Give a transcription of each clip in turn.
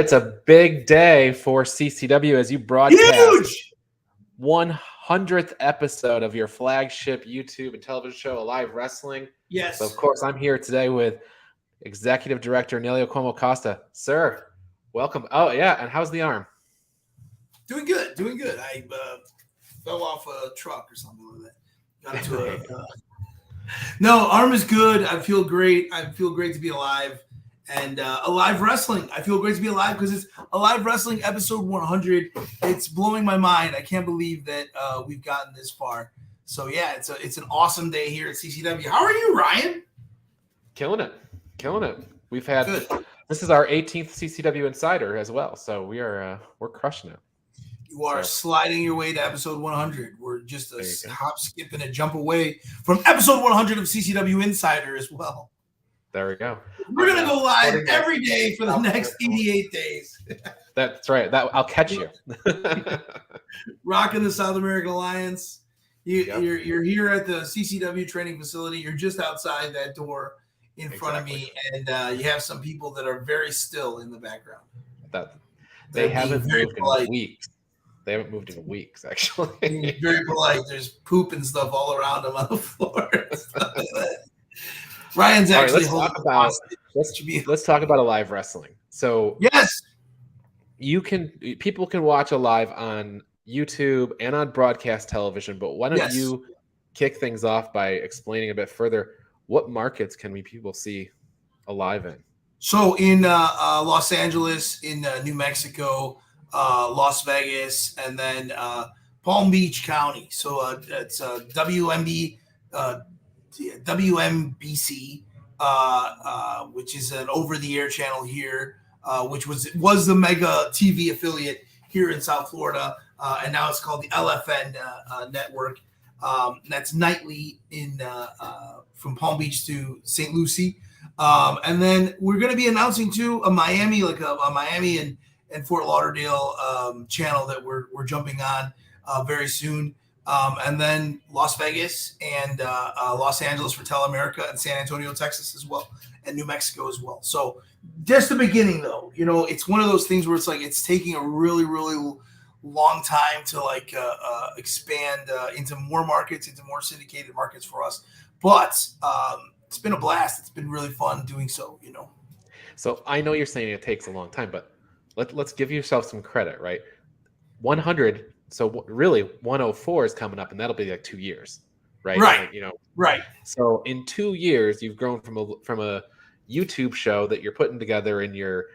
it's a big day for CCW as you broadcast Huge! 100th episode of your flagship YouTube and television show, Alive Wrestling. Yes. So, of course, I'm here today with Executive Director Nelio Cuomo Costa. Sir, welcome. Oh, yeah, and how's the arm? Doing good. I fell off a truck or something like that. Got into No, arm is good. I feel great. I feel great to be alive. And Alive Wrestling. I feel great to be alive because it's Alive Wrestling episode 100. It's blowing my mind. I can't believe that we've gotten this far. So, yeah, it's an awesome day here at CCW. How are you, Ryan? Killing it. We've had this is our 18th CCW Insider as well. So we're crushing it. You are sliding your way to episode 100. We're just a hop, skip, and a jump away from episode 100 of CCW Insider as well. There we go. We're going to go live every day for the next 88 days. That's right. I'll catch you. Rocking the South American Alliance. You're here at the CCW training facility. You're just outside that door in front of me, and you have some people that are very still in the background. They haven't moved in weeks. They haven't moved in weeks, actually. Very polite. There's poop and stuff all around them on the floor. Ryan's actually let's talk about Alive Wrestling. So yes, people can watch Alive on YouTube and on broadcast television. But why don't you kick things off by explaining a bit further? What markets can people see Alive in? So in Los Angeles, in New Mexico, Las Vegas, and then Palm Beach County. So it's WMBC, which is an over-the-air channel here, which was the Mega TV affiliate here in South Florida, and now it's called the LFN network. That's nightly from Palm Beach to St. Lucie, and then we're going to be announcing too a Miami, a Miami and Fort Lauderdale channel that we're jumping on very soon. And then Las Vegas and Los Angeles for Telamerica and San Antonio, Texas as well, and New Mexico as well. So just the beginning, though, it's one of those things where it's taking a really, really long time to expand into more markets, into more syndicated markets for us. But it's been a blast. It's been really fun doing so, So I know you're saying it takes a long time, but let's give yourself some credit, right? 100. So really 104 is coming up, and that'll be like 2 years, right? Right. Right. So in 2 years, you've grown from a YouTube show that you're putting together in your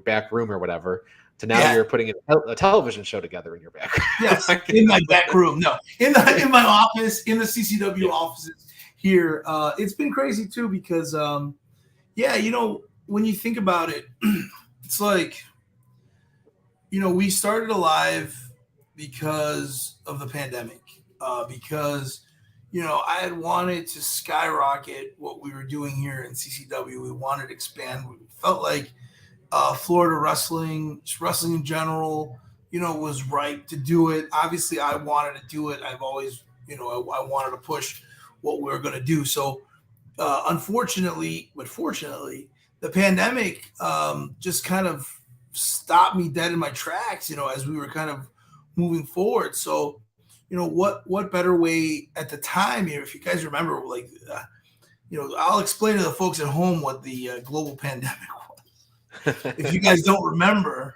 back room or whatever to now you're putting a television show together in your back room. Yes, in my back room. No, in my office, in the CCW offices here. It's been crazy too because, when you think about it, it's like, we started Alive because of the pandemic, because, I had wanted to skyrocket what we were doing here in CCW. We wanted to expand. We felt like Florida wrestling, just wrestling in general, was right to do it. Obviously, I wanted to do it. I've always, I wanted to push what we were going to do. So, unfortunately, but fortunately, the pandemic just kind of stopped me dead in my tracks, as we were kind of moving forward. So, what better way at the time, if you guys remember, I'll explain to the folks at home what the global pandemic was. If you guys don't remember,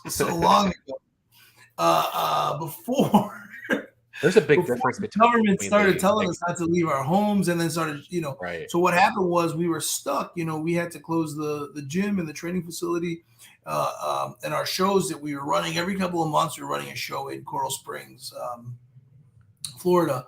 so long ago, before. There's a big difference between the government started telling us not to leave our homes, and then started, Right. So what happened was we were stuck. We had to close the gym and the training facility, and our shows that we were running every couple of months. We were running a show in Coral Springs, Florida,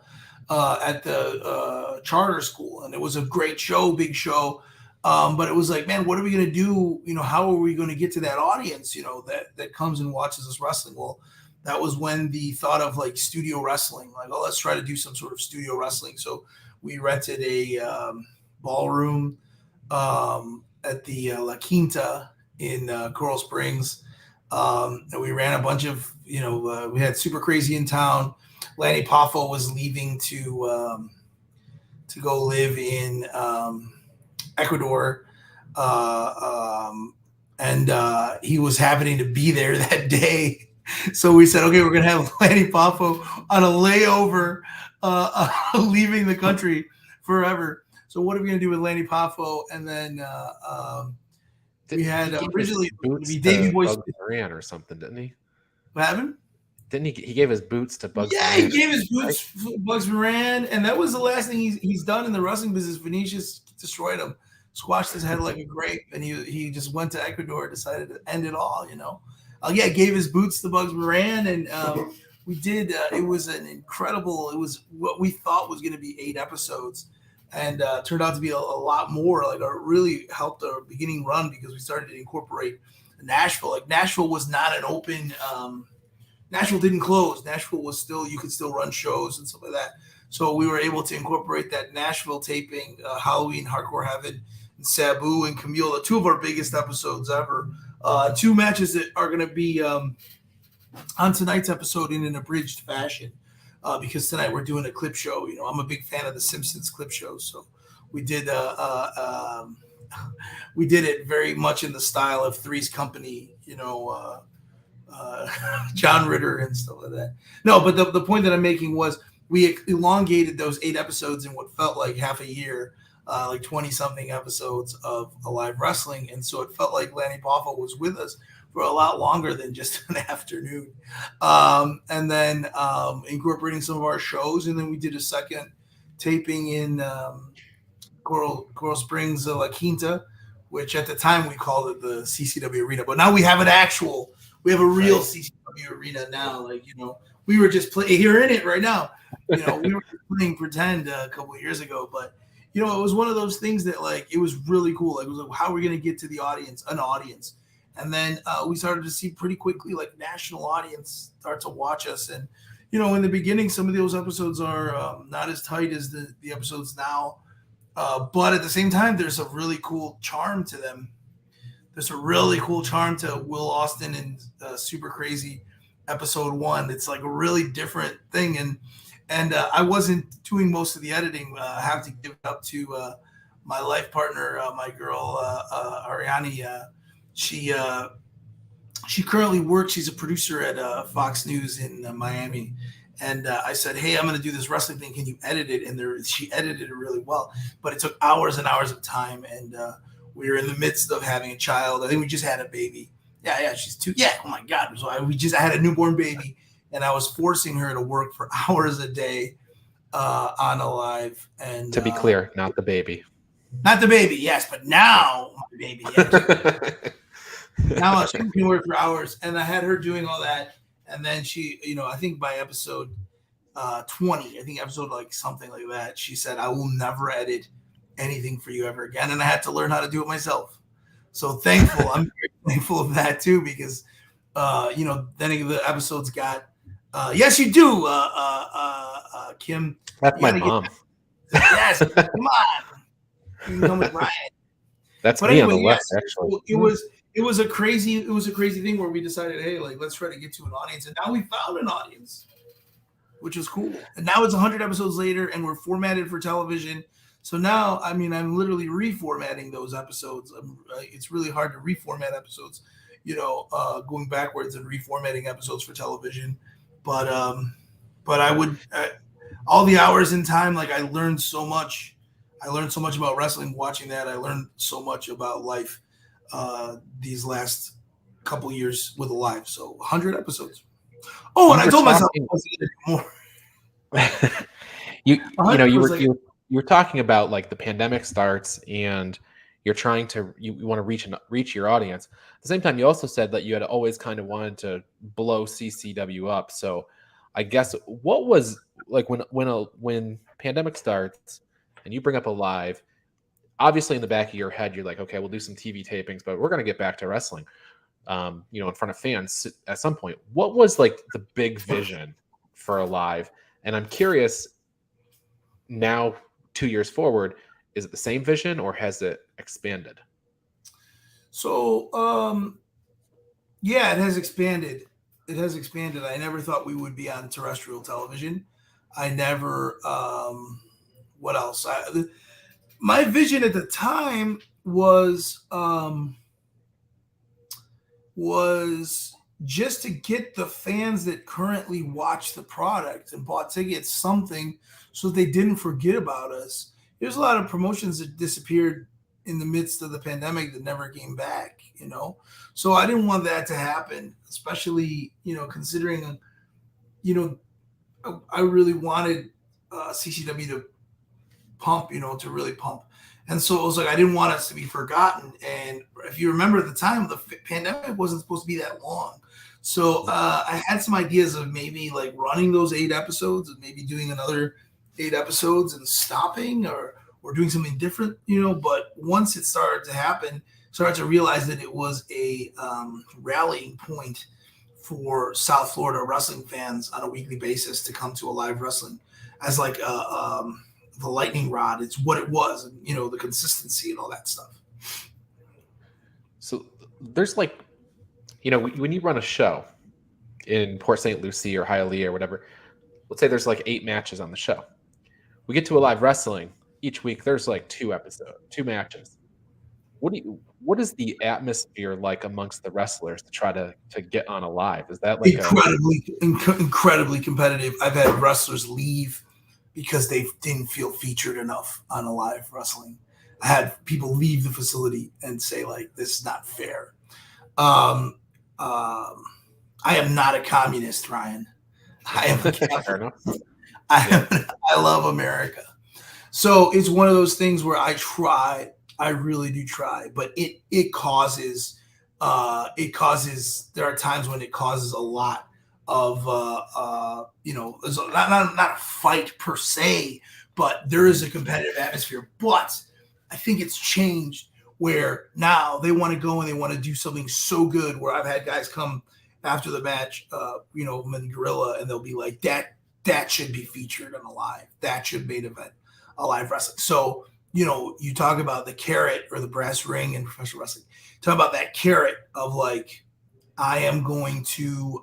at the charter school, and it was a great show, big show. But it was like, man, what are we going to do? How are we going to get to that audience? That comes and watches us wrestling. Well, that was when the thought of studio wrestling, let's try to do some sort of studio wrestling. So we rented a ballroom at the La Quinta in Coral Springs. And we ran a bunch of, we had Super Crazy in town. Lanny Poffo was leaving to go live in Ecuador. and he was happening to be there that day. So we said, okay, we're going to have Lanny Poffo on a layover, leaving the country forever. So what are we going to do with Lanny Poffo? And then we had originally boots be Davey Boy Bugs Moran or something, didn't he? What happened? Didn't he? He gave his boots to Bugs. Yeah, Moran, he gave his boots to Bugs Moran, and that was the last thing he's done in the wrestling business. Vinicius destroyed him, squashed his head like a grape, and he just went to Ecuador, decided to end it all. Yeah, gave his boots to Bugs Moran, and we did. It was an incredible. It was what we thought was going to be 8 episodes, and turned out to be a lot more. Like, it really helped our beginning run because we started to incorporate Nashville. Like, Nashville was not an open. Nashville didn't close. Nashville was still, you could still run shows and stuff like that. So we were able to incorporate that Nashville taping, Halloween, Hardcore Heaven, and Sabu and Camille, 2 of our biggest episodes ever. 2 matches that are going to be on tonight's episode in an abridged fashion, because tonight we're doing a clip show. I'm a big fan of the Simpsons clip shows, so we did it very much in the style of Three's Company, John Ritter and stuff like that. No, but the point that I'm making was we elongated those 8 episodes in what felt like half a year, like 20-something episodes of Alive Wrestling. And so it felt like Lanny Poffo was with us for a lot longer than just an afternoon. And then incorporating some of our shows. And then we did a second taping in Coral Springs, La Quinta, which at the time we called it the CCW Arena. But now we have we have a real CCW arena now. Like, we were just playing. You're in it right now. We were playing pretend a couple of years ago, but it was one of those things that, like, it was really cool. Like, it was like, how are we going to get to an audience? And then we started to see pretty quickly, like, national audience start to watch us. And in the beginning, some of those episodes are not as tight as the episodes now, but at the same time, there's a really cool charm to them. There's a really cool charm to Will Austin and Super Crazy episode 1. It's like a really different thing. And I wasn't doing most of the editing. I have to give it up to my life partner, my girl, Ariani. She currently works. She's a producer at Fox News in Miami. And I said, hey, I'm going to do this wrestling thing. Can you edit it? And she edited it really well. But it took hours and hours of time. And we were in the midst of having a child. I think we just had a baby. Yeah, she's 2. Yeah, oh my God. So I had a newborn baby, and I was forcing her to work for hours a day on Alive. And to be clear, not the baby. Not the baby, yes, but now my baby. Yes. Now she can work for hours, and I had her doing all that. And then she, I think by episode 20, episode like something like that, she said, I will never edit anything for you ever again. And I had to learn how to do it myself. So thankful. I'm very thankful of that too, because then the episodes got yes, you do, Kim. That's my mom. Yes, come on. You can come with Ryan. That's me on the left, actually. It was a crazy thing where we decided, hey, like, let's try to get to an audience. And now we found an audience, which was cool. And now it's 100 episodes later, and we're formatted for television. So now, I'm literally reformatting those episodes. It's really hard to reformat episodes, going backwards and reformatting episodes for television. But I would, all the hours in time, like, I learned so much. I learned so much about wrestling watching that. I learned so much about life these last couple years with Alive. So 100 episodes. Oh, and I told myself I was going to do more. You were talking about, like, the pandemic starts and you're trying to you want to reach your audience. At the same time, you also said that you had always kind of wanted to blow CCW up. So I guess what was, like, when pandemic starts and you bring up Alive, obviously in the back of your head you're like, okay, we'll do some TV tapings, but we're going to get back to wrestling, in front of fans at some point. What was, like, the big vision for Alive? And I'm curious now, 2 years forward, is it the same vision or has it expanded? So, yeah, it has expanded. It has expanded. I never thought we would be on terrestrial television. I never, what else? My vision at the time was, was just to get the fans that currently watch the product and bought tickets something so they didn't forget about us. There's a lot of promotions that disappeared in the midst of the pandemic that never came back, you know? So I didn't want that to happen, especially, you know, considering, you know, I really wanted CCW to pump, you know, to really pump. And so it was like, I didn't want us to be forgotten. And if you remember at the time, the pandemic wasn't supposed to be that long. So I had some ideas of maybe like running those 8 episodes and maybe doing another 8 episodes and stopping or doing something different, you know. But once it started to happen, started to realize that it was a rallying point for South Florida wrestling fans on a weekly basis to come to a live wrestling as like the lightning rod. It's what it was, and, you know, the consistency and all that stuff. So there's like, you know, when you run a show in Port St. Lucie or Hialeah or whatever, let's say there's like 8 matches on the show. We get to a live wrestling each week. There's like 2 matches. What is the atmosphere like amongst the wrestlers to try to get on a live? Is that like incredibly competitive? I've had wrestlers leave because they didn't feel featured enough on a live wrestling. I had people leave the facility and say, like, this is not fair. I am not a communist, Ryan. I am a Catholic. I love America. So it's one of those things where I really do try, but it causes, there are times when it causes a lot of, you know, there's not a fight per se, but there is a competitive atmosphere. But I think it's changed where now they want to go and they want to do something so good where I've had guys come after the match, you know, in Gorilla, and they'll be like, that should be featured on a live. That should main event a live wrestling. So, you know, you talk about the carrot or the brass ring in professional wrestling. Talk about that carrot of like, I am going to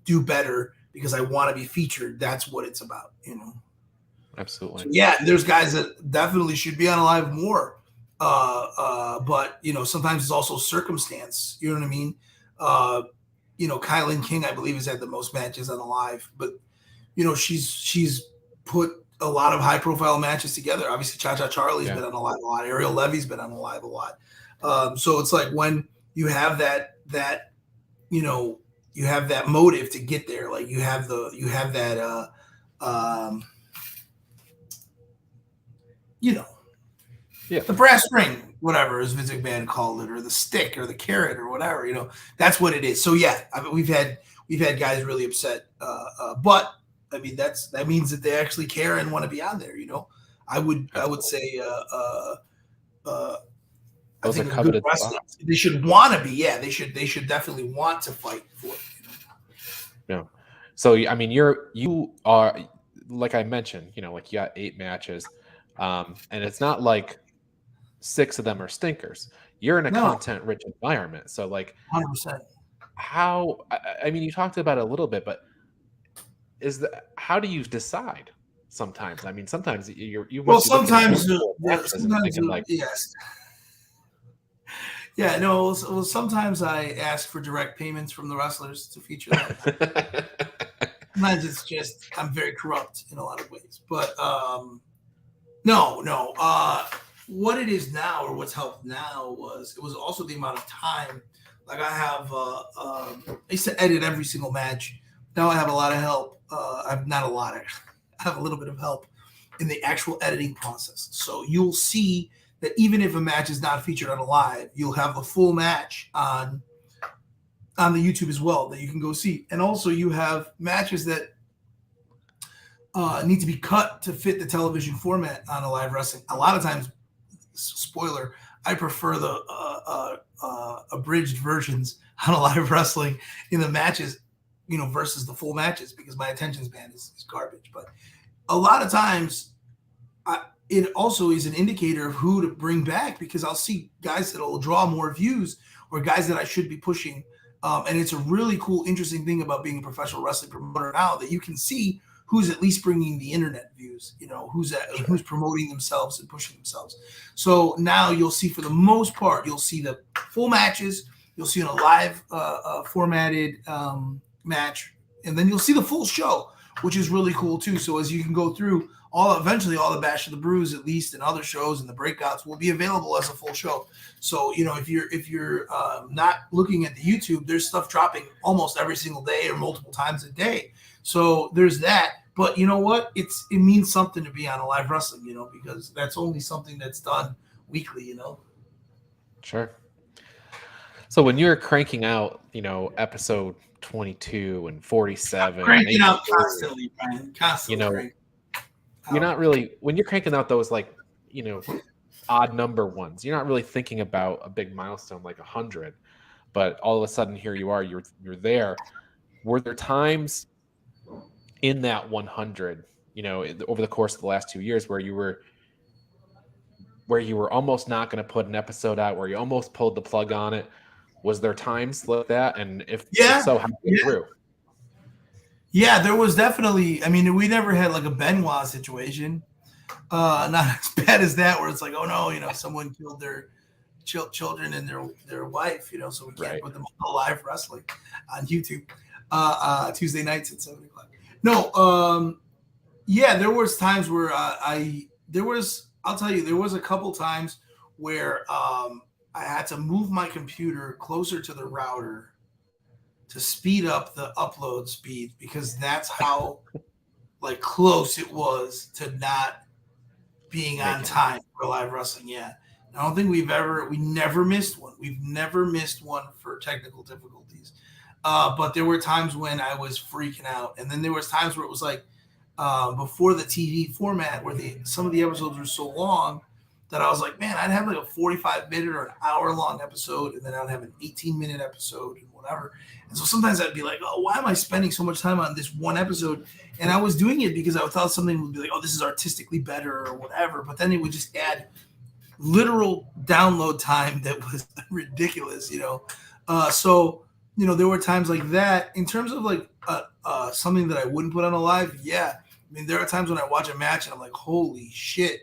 do better because I want to be featured. That's what it's about, you know. Absolutely. So, yeah, there's guys that definitely should be on a live more. But, you know, sometimes it's also circumstance. You know what I mean? You know, Kylan King, I believe, has had the most matches on a live. But, you know, she's put a lot of high-profile matches together. Obviously, Cha-Cha Charlie's been on a lot. Ariel Levy's been on a live a lot. So it's like when you have that, you know, you have that motive to get there. Like you have that, you know, the brass ring, whatever, as Vince McMahon called it, or the stick, or the carrot, or whatever. You know, that's what it is. So yeah, I mean, we've had guys really upset, but I mean that means that they actually care and want to be on there. You know, I would say I think coveted spots. They should want to be. Yeah, they should definitely want to fight for it. You know? Yeah. So I mean, you are, like I mentioned, you know, like you got 8 matches, and it's not like 6 of them are stinkers. You're in a content-rich environment, so like 100%. How? I mean, you talked about it a little bit, but how do you decide? Sometimes, I mean, sometimes sometimes like, yes. Yeah, no. Well, sometimes I ask for direct payments from the wrestlers to feature that. Sometimes it's just I'm very corrupt in a lot of ways, but no. What it is now, or what's helped now, was also the amount of time. Like I have, I used to edit every single match. Now I have a lot of help. I have a little bit of help in the actual editing process. So you'll see that even if a match is not featured on a live, you'll have the full match on the YouTube as well that you can go see. And also you have matches that need to be cut to fit the television format on a live wrestling. A lot of times, spoiler, I prefer the abridged versions on a live wrestling in the matches, you know, versus the full matches, because my attention span is garbage. But a lot of times it also is an indicator of who to bring back, because I'll see guys that will draw more views or guys that I should be pushing. And it's a really cool, interesting thing about being a professional wrestling promoter now, that you can see who's at least bringing the internet views, you know, who's promoting themselves and pushing themselves. So now you'll see, for the most part, you'll see the full matches. you'll see in a live formatted match, and then you'll see the full show, which is really cool too. So as you can go through eventually all the Bash of the Brews, at least, and other shows and the breakouts will be available as a full show. So if you're not looking at the YouTube, there's stuff dropping almost every single day or multiple times a day. So there's that. But you know what? It means something to be on a live wrestling, because that's only something that's done weekly, Sure. So when you're cranking out, episode 22 and 47, cranking out constantly, Brian, constantly. You're not really, when you're cranking out those odd number ones, you're not really thinking about a big milestone like 100. But all of a sudden, here you are, you're there. Were there times in that 100, over the course of the last 2 years where you were almost not going to put an episode out, where you almost pulled the plug on it? Was there times like that? And if so, how did you get through? Yeah, there was definitely. I mean, we never had like a Benoit situation. Not as bad as that, where it's like, oh no, someone killed their children and their wife, so we can't put them on live wrestling on YouTube Tuesday nights at 7 o'clock. No, yeah, there was times where I'll tell you, there was a couple times where I had to move my computer closer to the router to speed up the upload speed, because that's how close it was to not being on time for live wrestling. Yeah. I don't think we never missed one. We've never missed one for technical difficulties. But there were times when I was freaking out. And then there was times where it was before the TV format, where some of the episodes were so long that I was like, man, I'd have a 45-minute or an hour-long episode, and then I'd have an 18-minute episode and whatever. And so sometimes I'd be like, oh, why am I spending so much time on this one episode? And I was doing it because I thought something would be like, oh, this is artistically better or whatever. But then it would just add literal download time that was ridiculous, So, there were times like that. In terms of something that I wouldn't put on a live, yeah. I mean, there are times when I watch a match and I'm like, holy shit,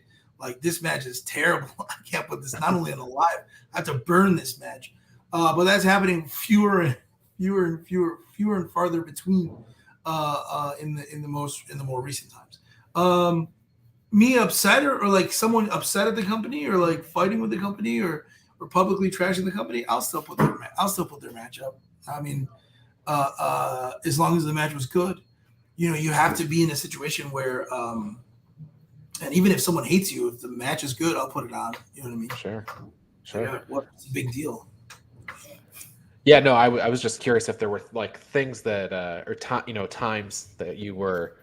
this match is terrible. I can't put this not only on a live, I have to burn this match. But that's happening fewer and farther between in the more recent times. Me upset or someone upset at the company or fighting with the company or publicly trashing the company, I'll still put their match up. I mean, as long as the match was good, you have to be in a situation where, and even if someone hates you, if the match is good, I'll put it on. You know what I mean? Sure. What's the big deal? Yeah, no, I was just curious if there were things that or times that you were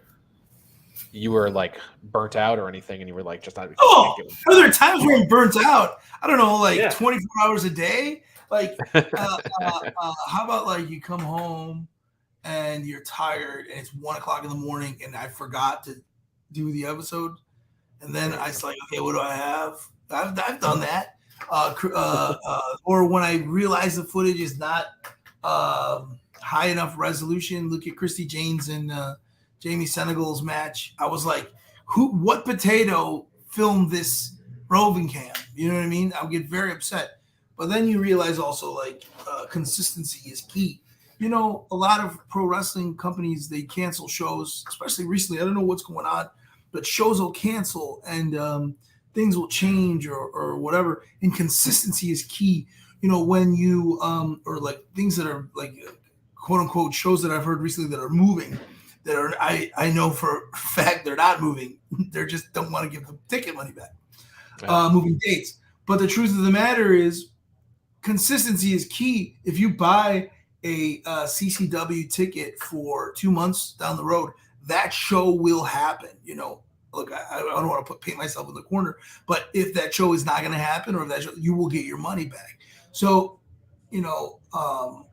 burnt out or anything, and you were just not. Oh, are there times where I'm burnt out? I don't know, 24 hours a day. How about you come home and you're tired and it's 1 o'clock in the morning and I forgot to do the episode, and then I was like, okay, what do I have? I've done that. Or when I realize the footage is not high enough resolution. Look at Christy James and Jamie Senegal's match. I was like, what potato filmed this roving cam? You know what I mean? I would get very upset. But then you realize also consistency is key. A lot of pro wrestling companies, they cancel shows, especially recently. I don't know what's going on, but shows will cancel and things will change or whatever. And consistency is key. When you or things that are quote unquote shows that I've heard recently that are moving, that are I know for a fact they're not moving. They just don't want to give the ticket money back. Moving dates. But the truth of the matter is, consistency is key. If you buy a CCW ticket for 2 months down the road, that show will happen. Look, I don't want to paint myself in the corner, but if that show is not going to happen, or if that show, you will get your money back. So, a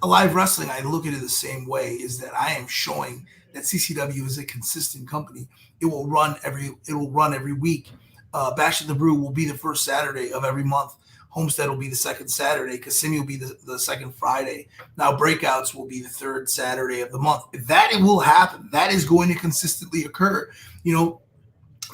live wrestling, I look at it the same way, is that I am showing that CCW is a consistent company. It will run every week. Bash at the Brew will be the first Saturday of every month. Homestead will be the second Saturday. Kissimmee will be the second Friday. Now breakouts will be the third Saturday of the month. That it will happen. That is going to consistently occur.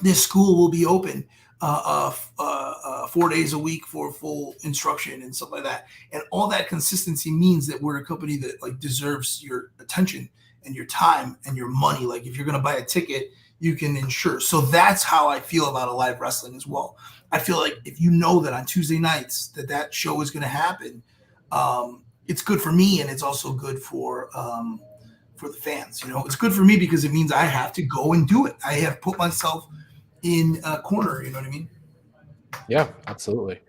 This school will be open 4 days a week for full instruction and stuff like that. And all that consistency means that we're a company that like deserves your attention and your time and your money. Like if you're going to buy a ticket, you can insure. So that's how I feel about a live wrestling as well. I feel like if you know that on Tuesday nights that show is going to happen, it's good for me, and it's also good for the fans. You know, it's good for me because it means I have to go and do it. I have put myself in a corner. You know what I mean? Yeah, absolutely.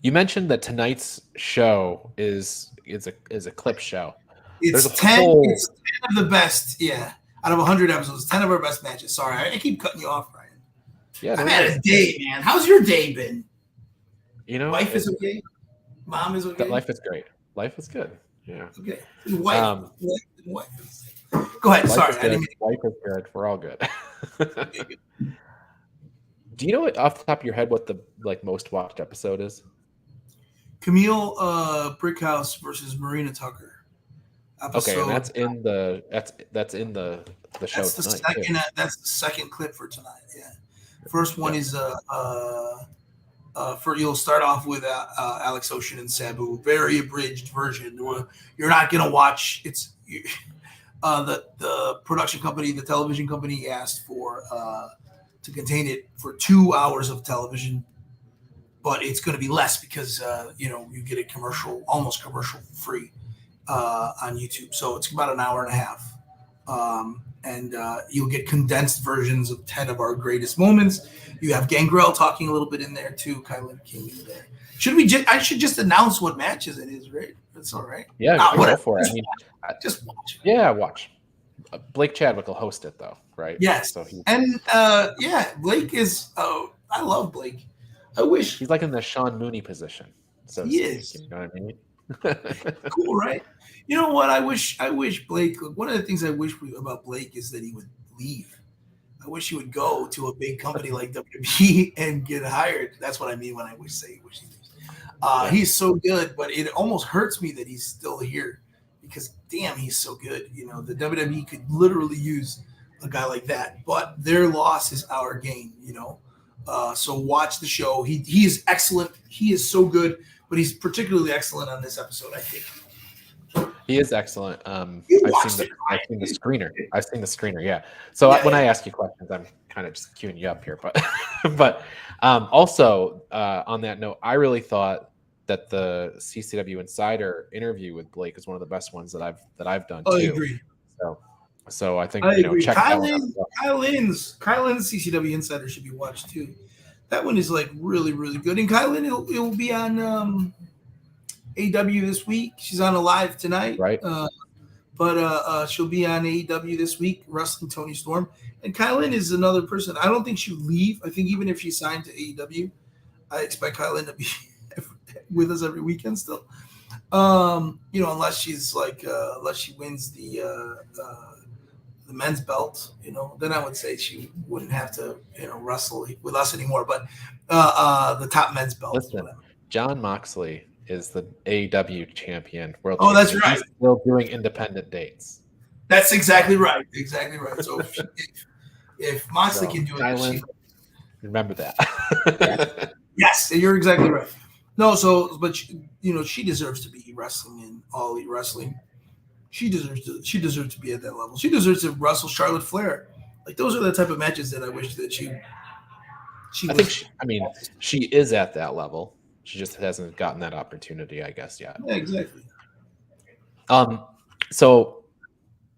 You mentioned that tonight's show is a clip show. It's 10 of the best. Yeah, out of 100 episodes, 10 of our best matches. Sorry, I keep cutting you off, Ryan. Yeah, I've had a day, man. How's your day been? You know, wife is okay. Mom is okay. Life is great. Life is good. Yeah. Okay. Wife. Go ahead. Sorry, Wife is good. We're all good. Do you know off the top of your head what the most watched episode is? Camille Brickhouse versus Marina Tucker. Episode. Okay, and that's in the show tonight. That's the second clip for tonight. Yeah. First one is you'll start off with Alex Ocean and Sabu, very abridged version. You're not gonna watch. It's the production company, the television company asked for to contain it for 2 hours of television, but it's going to be less because you get it almost commercial free on YouTube. So it's about an hour and a half, and you'll get condensed versions of 10 of our greatest moments. You have Gangrel talking a little bit in there too. Kylan King in there. I should just announce what matches it is, right? That's all right. Yeah, go for it. Just watch. Yeah, watch. Blake Chadwick will host it though, right? Yes. So Blake is. Oh, I love Blake. I wish he's like in the Sean Mooney position. So he is. You know what I mean? Cool, right? You know what? I wish Blake. One of the things I wish about Blake is that he would leave. I wish he would go to a big company like WWE and get hired. That's what I mean when I say wish he leaves. He's so good, but it almost hurts me that he's still here because damn, he's so good. You know, the WWE could literally use a guy like that, but their loss is our gain. You know, so watch the show. He is excellent. He is so good, but he's particularly excellent on this episode, I think. He is excellent. I've seen the screener. Yeah. So when I ask you questions, I'm kind of just queuing you up here, but also on that note, I really thought that the CCW Insider interview with Blake is one of the best ones that I've done too. I agree. So I think check that one out. Kylan's CCW Insider should be watched too. That one is like really, really good. And Kylan, it will be on AEW this week. She's on a live tonight, right? But she'll be on AEW this week, wrestling Toni Storm. And Kylan is another person. I don't think she'll leave. I think even if she signed to AEW, I expect Kylan to be with us every weekend still. Unless she's unless she wins the men's belt, then I would say she wouldn't have to, wrestle with us anymore. But the top men's belt. Listen, Jon Moxley is the AEW champion. That's right. He's still doing independent dates. That's exactly right. Exactly right. So if Moxley can do it, remember that. Yes, you're exactly right. No, but she deserves to be wrestling in All Elite Wrestling. She deserves to be at that level. She deserves to wrestle Charlotte Flair. Like those are the type of matches that I wish that she she is at that level. She just hasn't gotten that opportunity, I guess, yet. Yeah, exactly. So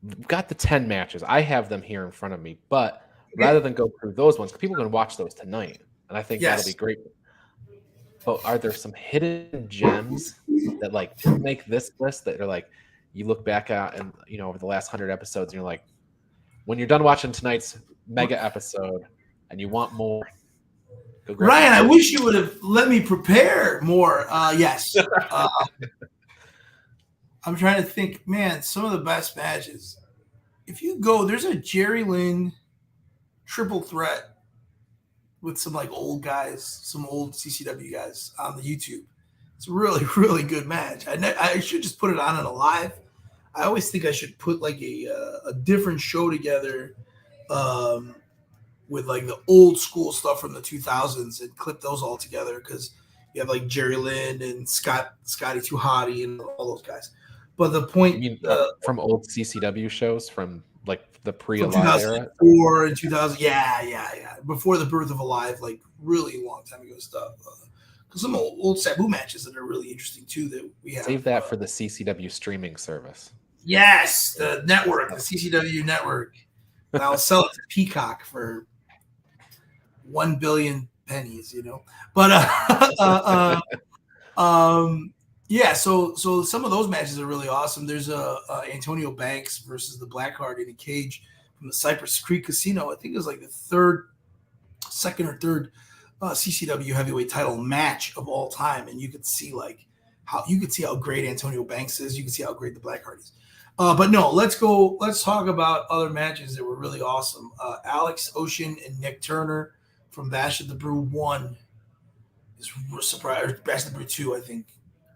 we've got the 10 matches. I have them here in front of me, but rather than go through those ones, people are going to watch those tonight, and I think that'll be great. But are there some hidden gems that didn't make this list that are you look back at and over the last 100 episodes and you're like, when you're done watching tonight's mega episode and you want more? Ryan, I wish you would have let me prepare more. Yes. I'm trying to think, man, some of the best matches. If you go, there's a Jerry Lynn triple threat with some old guys, some old CCW guys on the YouTube. It's a really, really good match. I should just put it on a live. I always think I should put a different show together with like the old school stuff from the 2000s and clip those all together because you have like Jerry Lynn and Scotty Too Hottie and all those guys. But the You point mean from old CCW shows from like the from pre-Alive era? 2004 and 2000, yeah, before the birth of Alive, like really long time ago stuff. Because some old Sabu matches that are really interesting too that we have. Save that for the CCW streaming service. Yes, the network, the CCW network. I'll sell it to Peacock for 1 billion pennies, But yeah, so some of those matches are really awesome. There's Antonio Banks versus the Blackheart in a cage from the Cypress Creek Casino. I think it was like the second or third CCW heavyweight title match of all time, and you could see how great Antonio Banks is. You can see how great the Blackheart is. But no, let's talk about other matches that were really awesome. Alex Ocean and Nick Turner from Bash at the Brew 1 is surprise. Bash at the Brew 2, I think.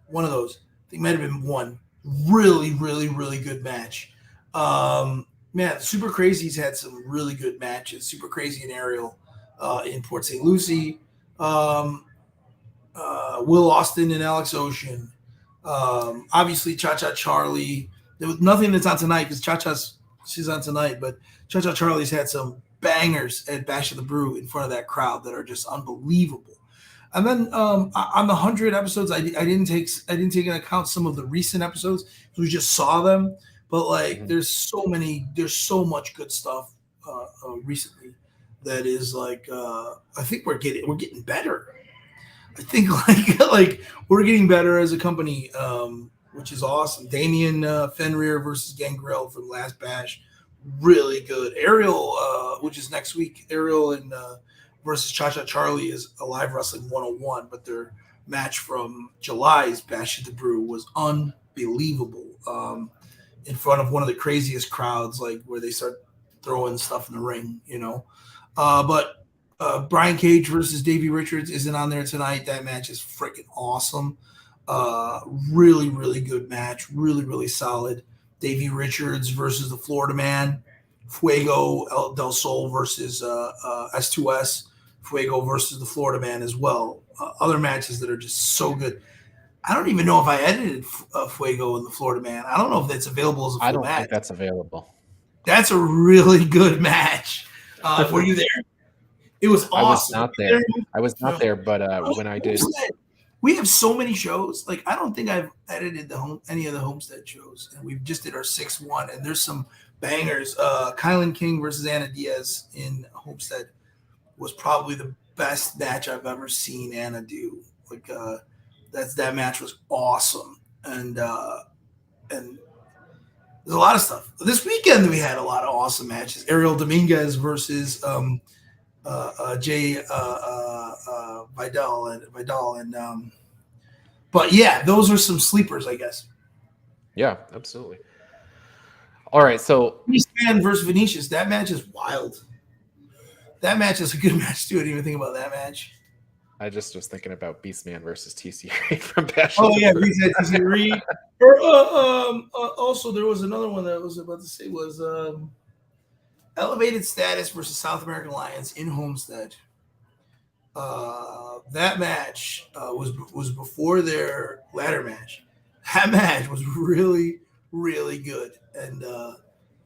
One of those. I think it might have been 1. Really, really, really good match. Man, Super Crazy's had some really good matches. Super Crazy and Ariel in Port St. Lucie. Will Austin and Alex Ocean. Obviously, Cha-Cha Charlie. There was nothing that's on tonight because she's on tonight, but Cha-Cha Charlie's had some bangers at Bash of the Brew in front of that crowd that are just unbelievable. And then on the 100 episodes, I didn't take into account some of the recent episodes. We just saw them, but like there's so much good stuff recently that is like I think we're getting better. I think like we're getting better as a company, which is awesome. Damian Fenrir versus Gangrel from last Bash, really good. Ariel, which is next week, Ariel and versus Cha-Cha Charlie is Alive Wrestling 101, but their match from July's Bash at the Brew was unbelievable. In front of one of the craziest crowds, like where they start throwing stuff in the ring, But Brian Cage versus Davey Richards isn't on there tonight. That match is freaking awesome. Really, really good match. Really, really solid. Davey Richards versus the Florida Man. Fuego del Sol versus S2S. Fuego versus the Florida Man as well. Other matches that are just so good. I don't even know if I edited Fuego and the Florida Man. I don't know if that's available as a full match. I don't think that's available. That's a really good match. Were you there? It was awesome. I was not there, but when I did. We have so many shows. Like, I don't think I've edited any of the Homestead shows. And we just did our 6-1. And there's some bangers. Kylan King versus Anna Diaz in Homestead was probably the best match I've ever seen Anna do. Like, that match was awesome. And there's a lot of stuff. This weekend we had a lot of awesome matches. Ariel Dominguez versus J Vidal and but yeah, those are some sleepers, I guess. Yeah, absolutely. All right, so Beastman versus Venetius, that match is wild. That match is a good match too. I didn't even think about that match. I just was thinking about Beastman versus TC Reed from Bash. Oh yeah, TC Reed. Also, there was another one that I was about to say was Elevated Status versus South American Alliance in Homestead. That match was before their ladder match. That match was really, really good, and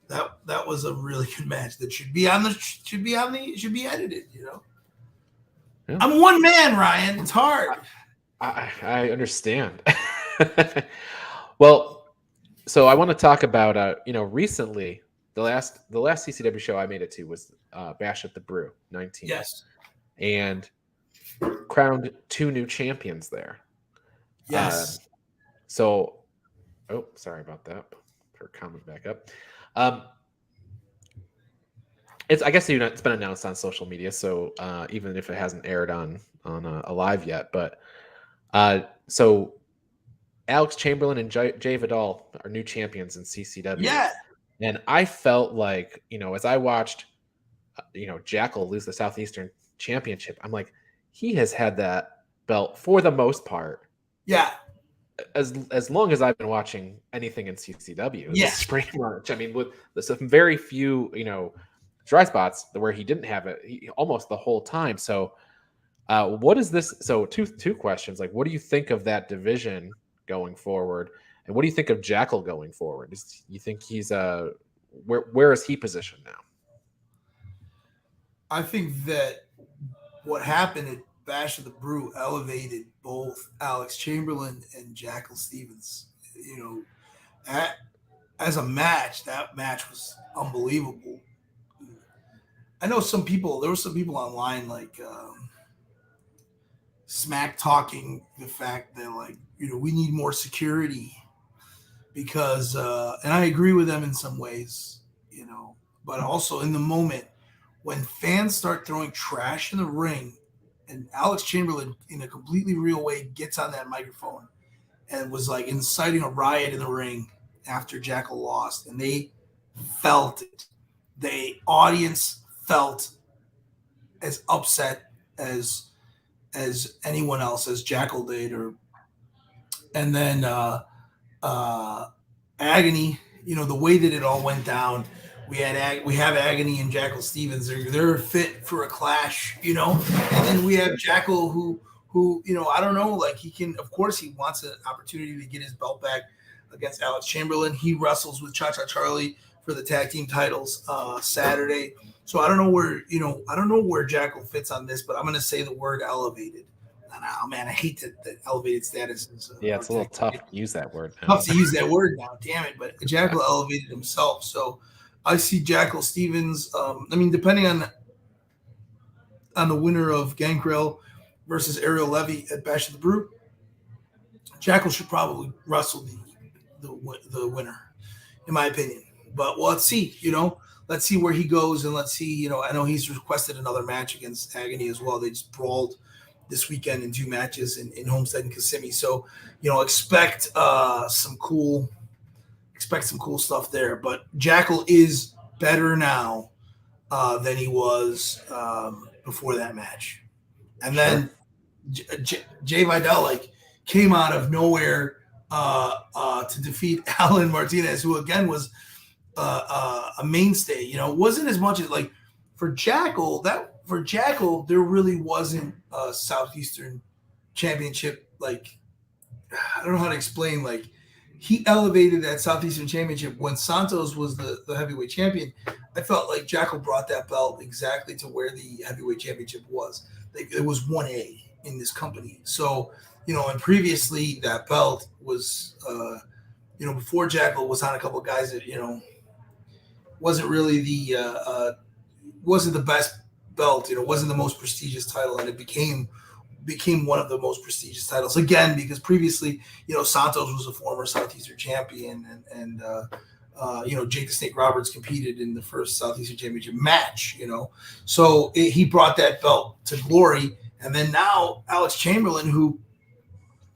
that was a really good match that should be edited. Yeah. I'm one man, Ryan. It's hard. I understand. Well, so I want to talk about recently the last CCW show I made it to was Bash at the Brew 19. Yes, and crowned 2 new champions there. Yes. Sorry about that. Her comment back up. I guess it's been announced on social media, so even if it hasn't aired on Alive yet, but so Alex Chamberlain and J Vidal are new champions in CCW. Yeah. And I felt like, as I watched, Jackal lose the Southeastern Championship, I'm like, he has had that belt for the most part. Yeah. As long as I've been watching anything in CCW. Yeah. Pretty much. I mean, with some very few, dry spots where he didn't have it almost the whole time. So, what is this? So, two questions. Like, what do you think of that division going forward, and what do you think of Jackal going forward? You think he's where is he positioned now? I think that what happened at Bash of the Brew elevated both Alex Chamberlain and Jackal Stevens. You know, as a match, that match was unbelievable. I know there were some people online like smack talking the fact that, like, we need more security because, and I agree with them in some ways, but also in the moment when fans start throwing trash in the ring and Alex Chamberlain in a completely real way gets on that microphone and was like inciting a riot in the ring after Jackal lost, and they felt it. The audience felt as upset as anyone else, as Jackal did, and then Agony. The way that it all went down, we have Agony and Jackal Stevens. They're fit for a clash, and then we have Jackal who I don't know, like, of course he wants an opportunity to get his belt back against Alex Chamberlain. He wrestles with Cha Cha Charlie for the tag team titles Saturday. So I don't know where Jackal fits on this, but I'm going to say the word elevated. Oh man, I hate that elevated status is. Yeah, it's a little tough to use that word now. Tough to use that word now, damn it. But Jackal elevated himself. So I see Jackal Stevens. Depending on the winner of Gangrel versus Ariel Levy at Bash of the Brew, Jackal should probably wrestle the winner, in my opinion. But let's see, let's see where he goes, and let's see, I know he's requested another match against Agony as well. They just brawled this weekend in 2 matches in Homestead and Kissimmee. So, expect some cool stuff there. But Jackal is better now than he was before that match. And then J Vidal came out of nowhere to defeat Alan Martinez, who again was a mainstay. It wasn't as much as for Jackal. There really wasn't a Southeastern Championship. I don't know how to explain. He elevated that Southeastern Championship when Santos was the heavyweight champion. I felt like Jackal brought that belt exactly to where the heavyweight championship was. It was 1A in this company. So, and previously that belt was, before Jackal was on a couple of guys that, wasn't really wasn't the best belt, wasn't the most prestigious title, and it became one of the most prestigious titles again because previously, Santos was a former Southeastern champion, and Jake the Snake Roberts competed in the first Southeastern Championship match, so he brought that belt to glory, and then now Alex Chamberlain, who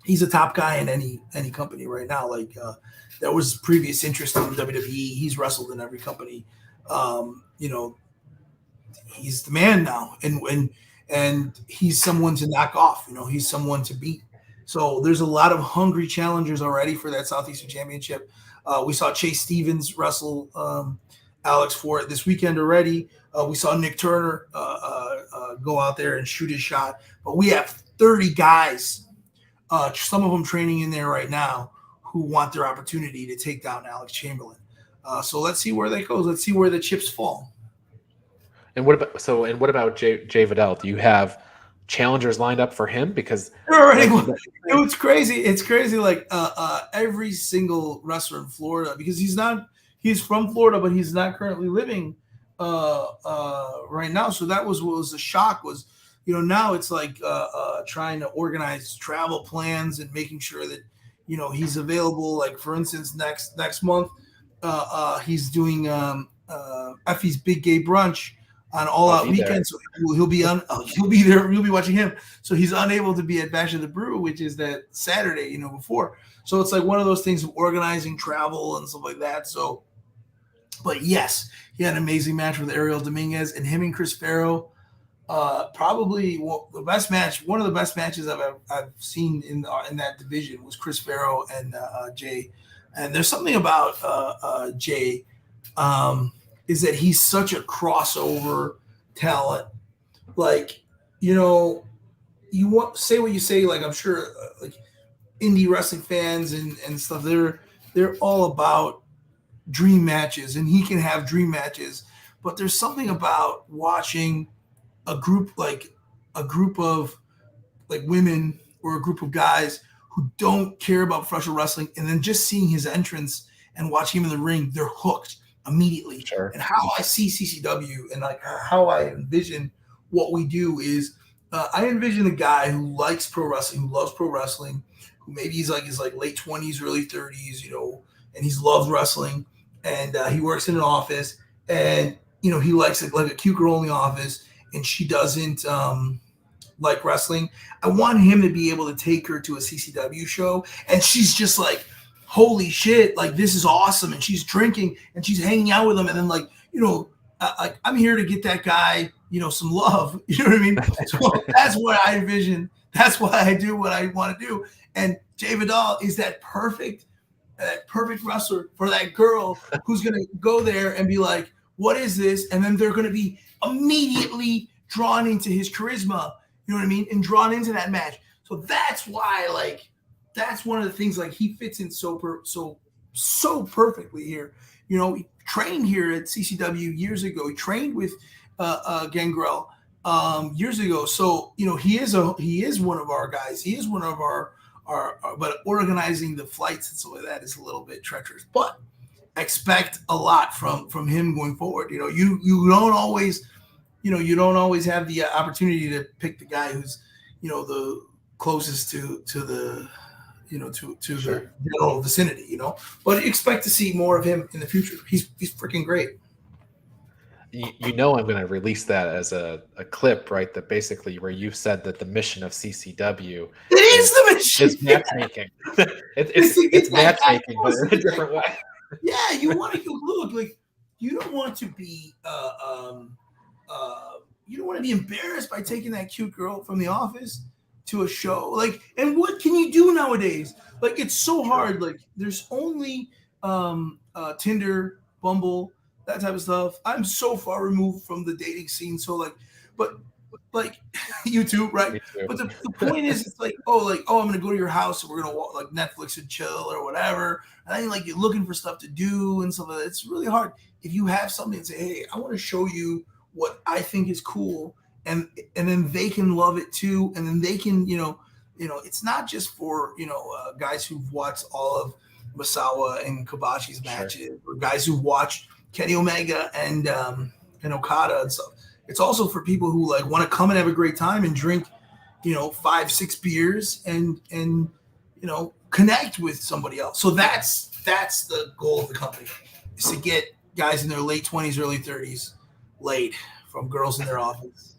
he's a top guy in any company right now, there was previous interest in WWE. He's wrestled in every company, he's the man now, and he's someone to knock off. He's someone to beat. So there's a lot of hungry challengers already for that Southeastern Championship. We saw Chase Stevens wrestle Alex for it this weekend already. We saw Nick Turner go out there and shoot his shot. But we have 30 guys, some of them training in there right now, who want their opportunity to take down Alex Chamberlain. So let's see where that goes. Let's see where the chips fall. And what about J Vidal? Do you have challengers lined up for him? Because it's crazy. It's crazy. Every single wrestler in Florida, because he's from Florida, but he's not currently living right now. So that was what was the shock was, now it's trying to organize travel plans and making sure that, he's available. For instance, next month, he's doing Effie's Big Gay Brunch on All Out Weekend, so he'll be there. You'll be watching him. So he's unable to be at Bash of the Brew, which is that Saturday, before. So it's one of those things of organizing travel and stuff like that. So, but yes, he had an amazing match with Ariel Dominguez, and him and Chris Farrow, probably the best match. One of the best matches I've seen in that division was Chris Farrow and Jay. And there's something about Jay. is that he's such a crossover talent. Like, you know, you want say what you say. Like, I'm sure, like indie wrestling fans and stuff, they're all about dream matches, and he can have dream matches. But there's something about watching a group of like women or a group of guys who don't care about professional wrestling, and then just seeing his entrance and watching him in the ring, they're hooked immediately. Sure. And how I see CCW and like how I envision what we do is, I envision a guy who likes pro wrestling, who loves pro wrestling, who maybe he's like his like late 20s, early 30s, you know, and he's loves wrestling, and he works in an office, and you know he likes it like a cute girl in the office, and she doesn't like wrestling. I want him to be able to take her to a CCW show, and she's just like, holy shit, like this is awesome, and she's drinking and she's hanging out with him, and then like, you know, I'm here to get that guy, you know, some love. You know what I mean? So that's what I envision. That's why I do what I want to do. And J Vidal is that perfect wrestler for that girl who's going to go there and be like, what is this? And then they're going to be immediately drawn into his charisma, you know what I mean? And drawn into that match. So that's why, like, that's one of the things, like, he fits in so perfectly here. You know, he trained here at CCW years ago. He trained with Gangrel years ago. So, you know, he is one of our guys. He is one of our but organizing the flights and stuff like that is a little bit treacherous. But expect a lot from him going forward. You know, you don't always have the opportunity to pick the guy who's, you know, the closest to the, you know, to Sure. the general vicinity, you know. But expect to see more of him in the future. He's freaking great. You know, I'm going to release that as a clip, right? That basically where you said that the mission of CCW is the mission. Is matchmaking. it's matchmaking, but in a different way. Yeah, you want to look like you don't want to be you don't want to be embarrassed by taking that cute girl from the office to a show. Like, and what can you do nowadays? Like, it's so hard. Like, there's only Tinder, Bumble, that type of stuff. I'm so far removed from the dating scene. So like, but like YouTube, right? But the point is, it's like, I'm gonna go to your house and we're gonna walk, like Netflix and chill or whatever. And then like you're looking for stuff to do and stuff like that. It's really hard. If you have something and say, hey, I want to show you what I think is cool, and then they can love it too, and then they can, you know, it's not just for, you know, guys who've watched all of Masawa and Kobashi's matches, or guys who've watched Kenny Omega and Okada and stuff. It's also for people who like want to come and have a great time and drink, you know, 5-6 beers and you know, connect with somebody else. So that's the goal of the company, is to get guys in their late 20s, early 30s laid from girls in their office.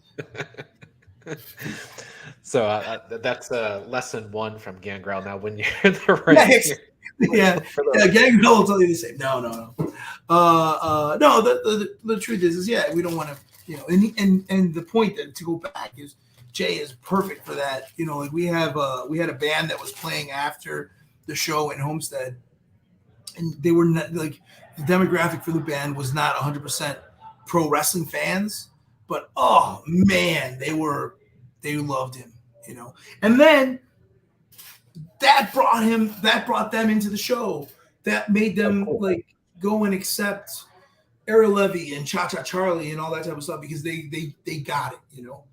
So that's lesson one from Gangrel. Now, when you're in the ring, yeah, Gangrel will tell you the same. No. No, the truth is yeah, we don't want to, you know, and the point that to go back is Jay is perfect for that. You know, like we had a band that was playing after the show in Homestead, and they were not, like, the demographic for the band was not 100% pro wrestling fans, but oh man, they loved him, you know. And then that brought them into the show. That made them like go and accept Era Levy and Cha Cha Charlie and all that type of stuff, because they got it, you know.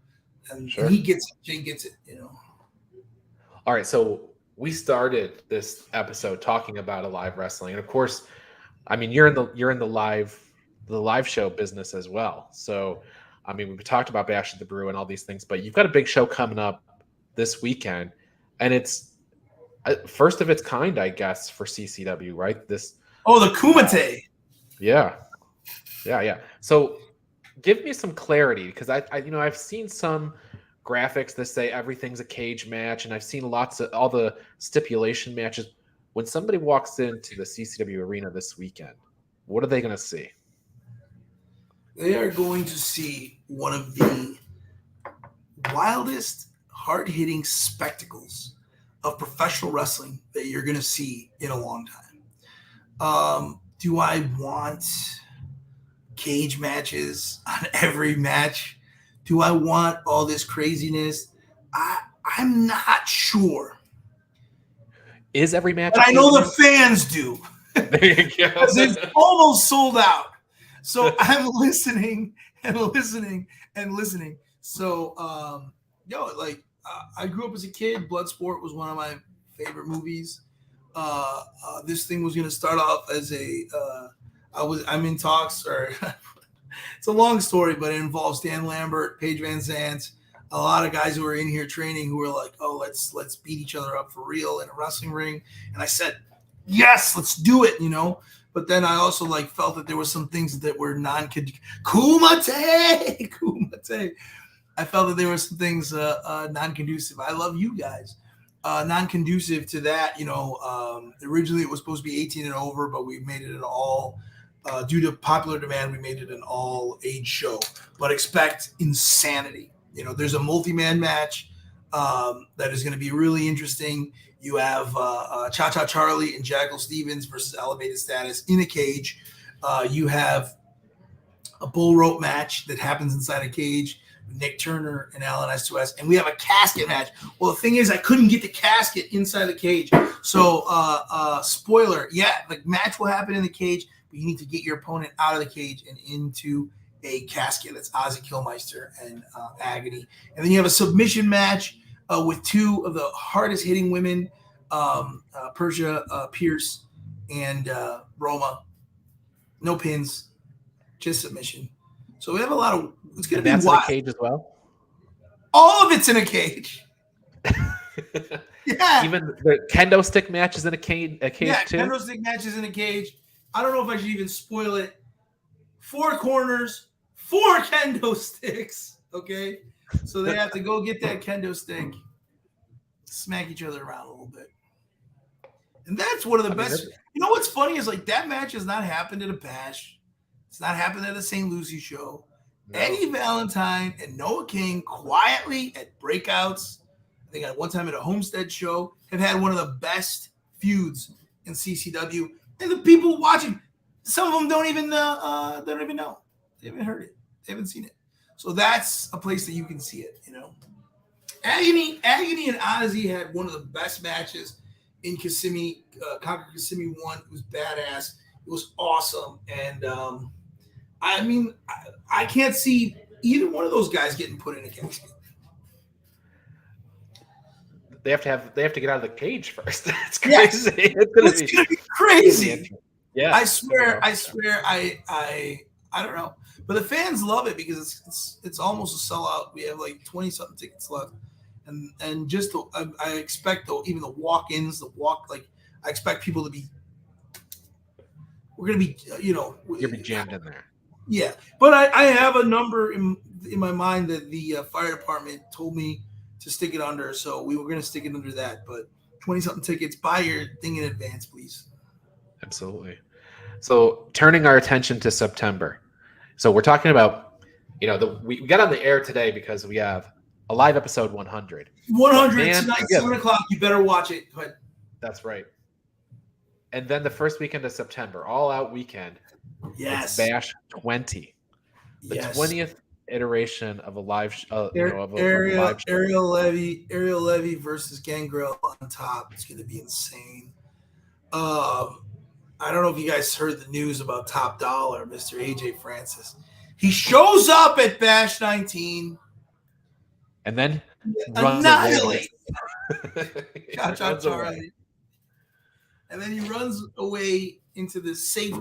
And, and he gets it, Jay gets it, you know. All right, so we started this episode talking about live wrestling, and of course, I mean, you're in the live show business as well. So, I mean, we've talked about Bash at the Brew and all these things, but you've got a big show coming up this weekend, and it's first of its kind, I guess, for CCW, right? The Kumite. Yeah. So, give me some clarity, because I've seen some graphics that say everything's a cage match, and I've seen lots of all the stipulation matches. When somebody walks into the CCW arena this weekend, what are they going to see? They are going to see one of the wildest, hard-hitting spectacles of professional wrestling that you're going to see in a long time. Do I want cage matches on every match? Do I want all this craziness? I'm not sure. Is every match? But I know the fans do. There you go. Because it's almost sold out. So I'm listening and listening and listening. So, I grew up as a kid. Bloodsport was one of my favorite movies. This thing was going to start off as I'm in talks, or it's a long story, but it involves Dan Lambert, Paige Van Zandt, a lot of guys who were in here training who were like, oh, let's beat each other up for real in a wrestling ring. And I said, yes, let's do it, But then I also felt that there were some things that were Kumate. I felt that there were some things non-conducive. I love you guys. Non-conducive to that, originally it was supposed to be 18 and over, but we made it an all, due to popular demand, we made it an all-age show. But expect insanity. There's a multi-man match that is going to be really interesting. You have Cha-Cha Charlie and Jackal Stevens versus Elevated Status in a cage. You have a bull rope match that happens inside a cage. Nick Turner and Alan S2S, and we have a casket match. Well, the thing is, I couldn't get the casket inside the cage. So, spoiler, the match will happen in the cage, but you need to get your opponent out of the cage and into a casket. That's Ozzy Killmeister and Agony. And then you have a submission match with two of the hardest hitting women, Persia Pierce and Roma. No pins, just submission. So we have a lot of. It's going to be wild. That's in a cage as well. All of it's in a cage. Yeah. Even the kendo stick match is in a cage too. Kendo stick match is in a cage. I don't know if I should even spoil it. 4 corners, 4 kendo sticks. Okay, so they have to go get that kendo stick, smack each other around a little bit, and that's one of the best. What's funny is that match has not happened at a Bash. It's not happened at a St. Lucie show. No. Eddie Valentine and Noah King quietly at breakouts, I think at one time at a Homestead show, have had one of the best feuds in CCW. And the people watching, some of them don't even know. They haven't heard it. They haven't seen it. So that's a place that you can see it, Agony and Ozzy had one of the best matches in Kissimmee. Conquer Kissimmee 1. It was badass. It was awesome. And I can't see either one of those guys getting put in a casket. They have to get out of the cage first. It's crazy. Yes. It's gonna be crazy. Yeah. I swear. I don't know. But the fans love it because it's almost a sellout. We have 20-something tickets left. And just I expect even the walk-ins, I expect people to be. We're gonna be, you're gonna be jammed in there. Yeah, but I have a number in my mind that the fire department told me to stick it under, so we were going to stick it under that. But 20-something tickets, buy your thing in advance, please. Absolutely. So turning our attention to September. So we're talking about, we got on the air today because we have a live episode 100. 100 tonight, 7 o'clock. You better watch it. But that's right. And then the first weekend of September, all out weekend. Yes. It's Bash 20. The 20th iteration of a live Ariel Levy versus Gangrel on top. It's going to be insane. I don't know if you guys heard the news about Top Dollar, Mr. AJ Francis. He shows up at Bash 19. And then annihilate Cha-Cha Charlie. And then he runs away into the safe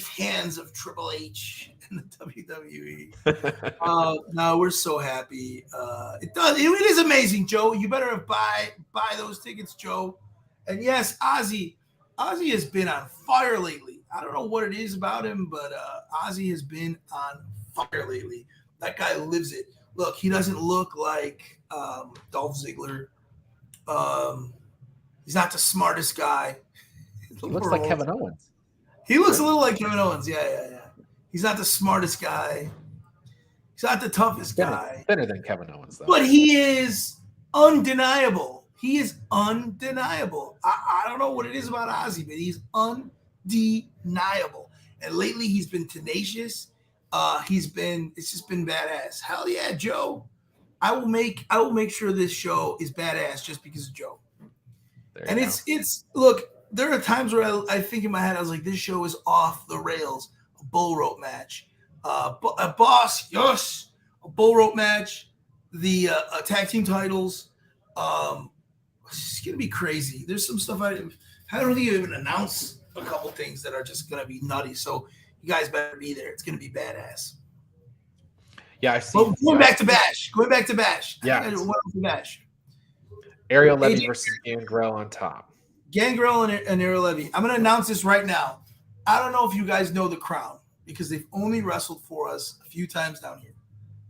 hands of Triple H and the WWE. No, we're so happy. It is amazing, Joe. You better buy those tickets, Joe. And yes, Ozzy has been on fire lately. I don't know what it is about him, but Ozzy has been on fire lately. That guy lives it. Look, he doesn't look like Dolph Ziggler. He's not the smartest guy. He looks like Kevin Owens. He looks a little like Kevin Owens. Yeah. He's not the smartest guy. He's not the toughest guy. Better than Kevin Owens, though. But he is undeniable. He is undeniable. I don't know what it is about Ozzy, but he's undeniable. And lately he's been tenacious. It's just been badass. Hell yeah, Joe. I will make sure this show is badass just because of Joe. And it's look, there are times where I think in my head, I was like, this show is off the rails. A bull rope match. A boss, yes. A bull rope match. The tag team titles. It's going to be crazy. There's some stuff I don't think you even announce a couple things that are just going to be nutty. So you guys better be there. It's going to be badass. Yeah, I see. Going back to Bash. Yeah. Bash. Ariel Levy versus Gangrel on top. Gangrel and Ariel Levy. I'm going to announce this right now. I don't know if you guys know the Crown because they've only wrestled for us a few times down here.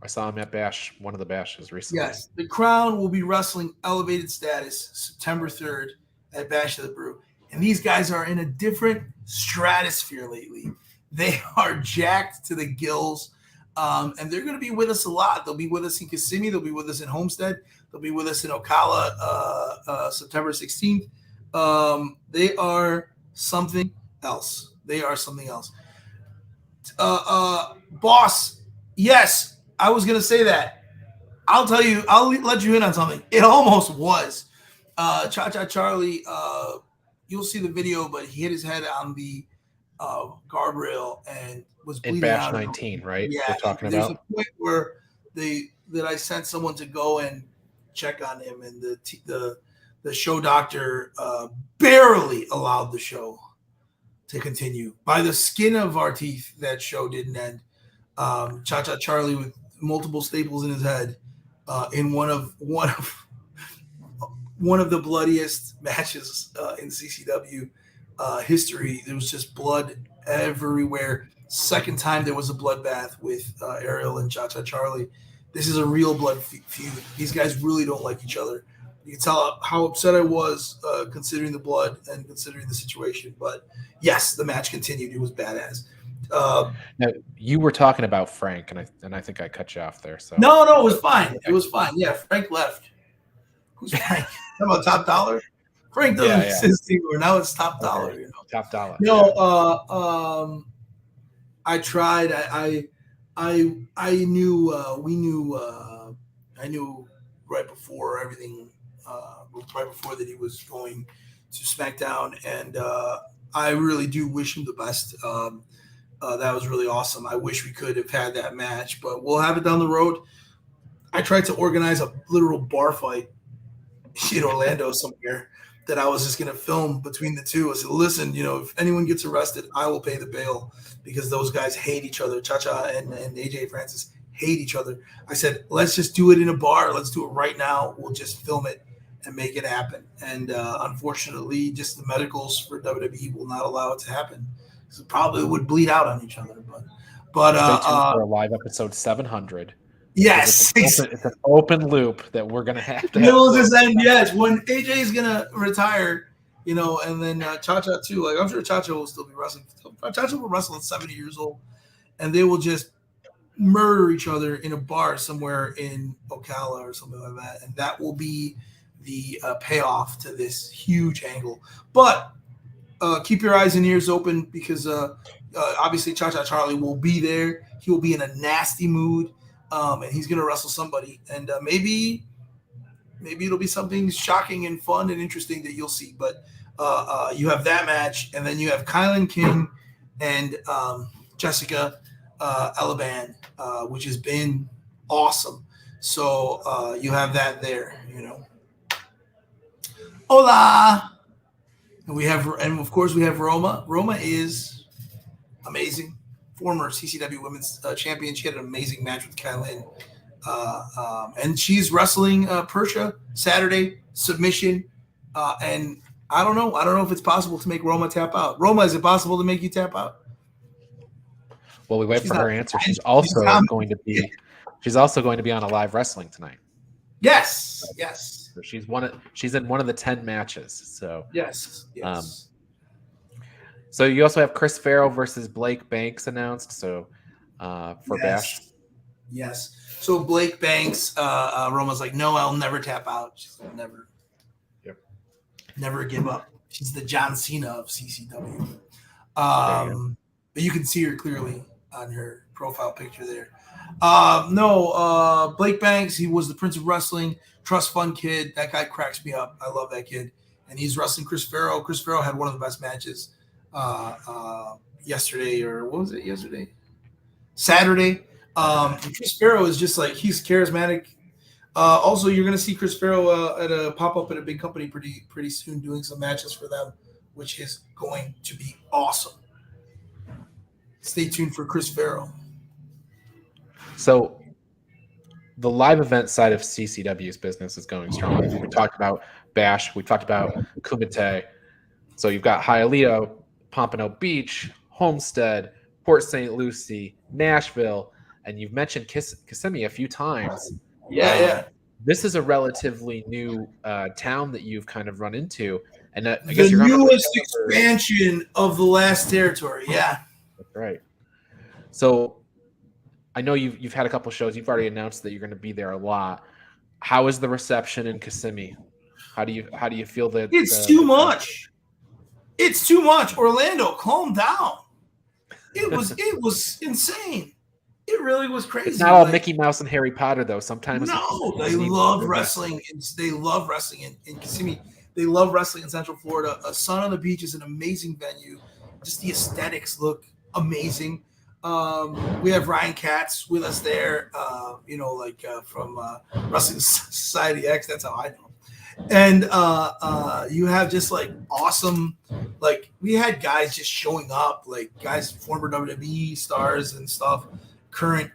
I saw him at Bash, one of the Bashes recently. Yes, the Crown will be wrestling Elevated Status September 3rd at Bash of the Brew. And these guys are in a different stratosphere lately. They are jacked to the gills. And they're going to be with us a lot. They'll be with us in Kissimmee. They'll be with us in Homestead. They'll be with us in Ocala September 16th. They are something else. Boss, yes, I was going to say that. I'll tell you, I'll let you in on something. It almost was. Cha-Cha Charlie, you'll see the video, but he hit his head on the guardrail and was bleeding in Bash out. 19, right? Yeah, we're talking there's about. a point where I sent someone to go and check on him, and the show doctor barely allowed the show to continue. By the skin of our teeth, that show didn't end. Cha-Cha Charlie with multiple staples in his head in one of the bloodiest matches in CCW history. There was just blood everywhere. Second time there was a bloodbath with Ariel and Cha-Cha Charlie. This is a real blood feud. These guys really don't like each other. You can tell how upset I was considering the blood and considering the situation. But yes, the match continued. It was badass. Now, you were talking about Frank, and I think I cut you off there. So no, it was fine. It was fine. Yeah, Frank left. Who's Frank? Talking about Top Dollar? Frank doesn't exist anymore. Now it's Top Dollar. Okay. Top Dollar. No, I tried. I knew. We knew. I knew right before everything. Right before that he was going to SmackDown, and I really do wish him the best. That was really awesome. I wish we could have had that match, but we'll have it down the road. I tried to organize a literal bar fight in Orlando somewhere that I was just going to film between the two. I said, listen, if anyone gets arrested, I will pay the bail because those guys hate each other. Cha-Cha and AJ Francis hate each other. I said, let's just do it in a bar. Let's do it right now. We'll just film it and make it happen. And unfortunately, just the medicals for WWE will not allow it to happen. So probably would bleed out on each other. But for a live episode 700. Yes, it's an open loop that we're gonna have to. Middle of this end, yes. When AJ is gonna retire, and then Cha-Cha too. Like I'm sure Cha-Cha will still be wrestling. Cha-Cha will wrestle at 70 years old, and they will just murder each other in a bar somewhere in Ocala or something like that, and that will be the payoff to this huge angle. But keep your eyes and ears open because obviously Cha-Cha Charlie will be there. He will be in a nasty mood. And he's going to wrestle somebody. And maybe it'll be something shocking and fun and interesting that you'll see. But you have that match, and then you have Kylan King and Jessica Elaban, which has been awesome. So you have that there, Hola! And of course we have Roma. Roma is amazing. Former CCW Women's Champion. She had an amazing match with Kylan. And she's wrestling Persha Saturday, submission. And I don't know. I don't know if it's possible to make Roma tap out. Roma, is it possible to make you tap out? Well, we wait for her answer. She's also going to be on a live wrestling tonight. Yes. So she's in one of the 10 matches. So yes. So you also have Chris Farrow versus Blake Banks announced. So for Bash. Yes. So Blake Banks, Roma's like, no, I'll never tap out. She's like, never. Yep. Never give up. She's the John Cena of CCW. but you can see her clearly on her profile picture there. Blake Banks, he was the Prince of Wrestling, trust fund kid. That guy cracks me up. I love that kid. And he's wrestling Chris Farrow. Chris Farrow had one of the best matches yesterday, or what was it yesterday? Saturday. Chris Farrow is just like, he's charismatic. Also, you're going to see Chris Farrow at a pop-up at a big company pretty soon doing some matches for them, which is going to be awesome. Stay tuned for Chris Farrow. So the live event side of CCW's business is going strong. We talked about Bash. We talked about Kumite. So you've got Hialeah, Pompano Beach, Homestead, Port St. Lucie, Nashville, and you've mentioned Kissimmee a few times. Yeah. This is a relatively new town that you've kind of run into. And I the guess you're newest expansion of the last territory. Yeah. That's right. So I know you've had a couple shows. You've already announced that you're going to be there a lot. How is the reception in Kissimmee? How do you feel that it's too much? It's too much. Orlando, calm down. It was insane. It really was crazy. It's not all Mickey Mouse and Harry Potter though. Sometimes they love wrestling. They love wrestling in Kissimmee. They love wrestling in Central Florida. Sun on the Beach is an amazing venue. Just the aesthetics look amazing. We have Ryan Katz with us there, from Wrestling Society X. That's how I know. And you have just like awesome, like we had guys just showing up, like guys, former WWE stars and stuff, current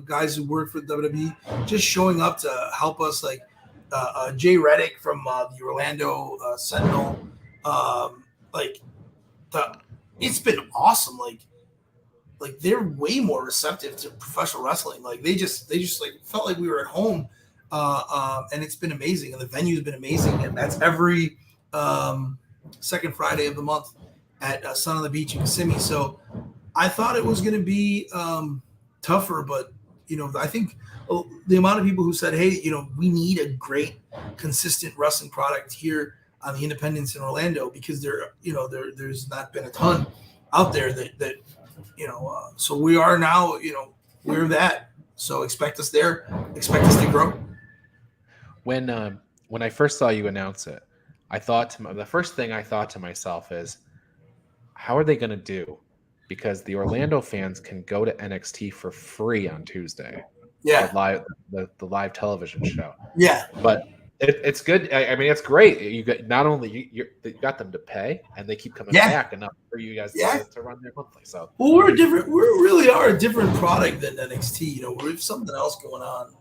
guys who work for WWE, just showing up to help us, like Jay Reddick from the Orlando Sentinel. It's been awesome. Like they're way more receptive to professional wrestling. Like they just like felt like we were at home, and it's been amazing. And the venue's been amazing. And that's every second Friday of the month at Sun on the Beach in Kissimmee. So I thought it was going to be tougher, but I think the amount of people who said, "Hey, we need a great, consistent wrestling product here on the independents in Orlando," because there's not been a ton out there that. So we are now, we're that. So expect us there. Expect us to grow. When I first saw you announce it, the first thing I thought to myself is, how are they going to do? Because the Orlando fans can go to NXT for free on Tuesday. Yeah. The live television show. Yeah. But it's good. I mean, it's great. You got not only you got them to pay, and they keep coming back enough for you guys to run their monthly. So we really are a different product than NXT. We have something else going on.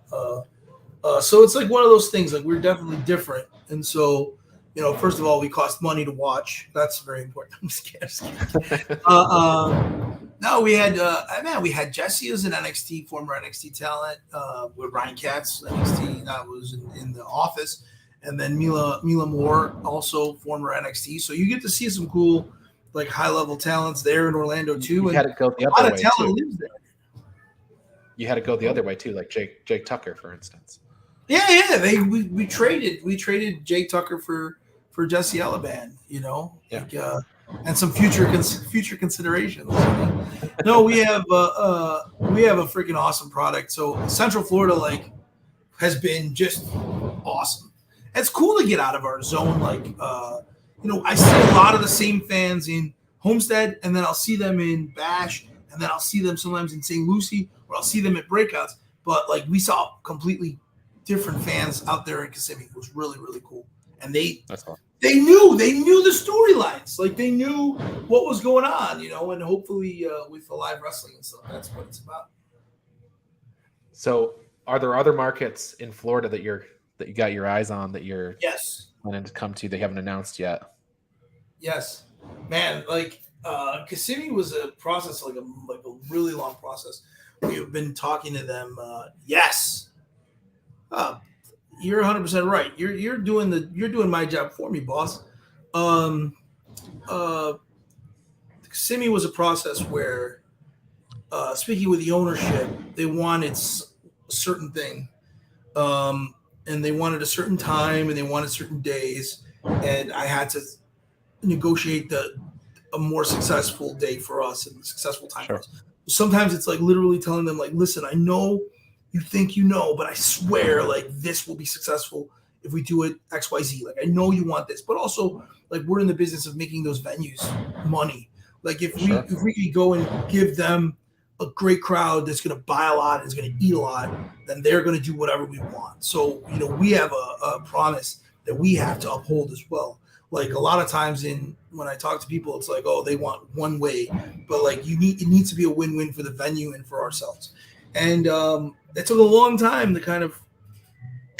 So it's like one of those things. Like we're definitely different, and so first of all, we cost money to watch. That's very important. I'm just kidding. No, we had Jesse as an NXT, former NXT talent, with Ryan Katz, NXT, that was in the office. And then Mila Moore, also former NXT. So you get to see some cool, like high-level talents there in Orlando too. You had it go the other way too. Lives there. You had it go the other way too, like Jake Tucker, for instance. Yeah. We traded Jake Tucker for Jesse Elaban, and some future considerations. No, we have a freaking awesome product. So Central Florida has been just awesome. It's cool to get out of our zone. I see a lot of the same fans in Homestead, and then I'll see them in Bash, and then I'll see them sometimes in St. Lucie, or I'll see them at breakouts. But we saw completely different fans out there in Kissimmee. It was really, really cool. And That's awesome. They knew the storylines. They knew what was going on, and hopefully with the live wrestling and stuff, that's what it's about. So are there other markets in Florida that you got your eyes on that you're planning to come to? They haven't announced yet. Yes, man. Kissimmee was a process, like a really long process. We've been talking to them. Yes. You're 100% right. You're doing my job for me, boss. Kissimmee was a process where, speaking with the ownership, they wanted a certain thing, and they wanted a certain time, and they wanted certain days, and I had to negotiate a more successful day for us and a successful time for us. Sometimes it's like literally telling them like, listen, I know you think you know, but I swear like this will be successful if we do it XYZ. Like I know you want this, but also like we're in the business of making those venues money. Like if we could go and give them a great crowd that's going to buy a lot and is going to eat a lot, then they're going to do whatever we want. So, you know, we have a promise that we have to uphold as well. Like a lot of times when I talk to people, it's like, oh, they want one way, but like it needs to be a win-win for the venue and for ourselves. And it took a long time to kind of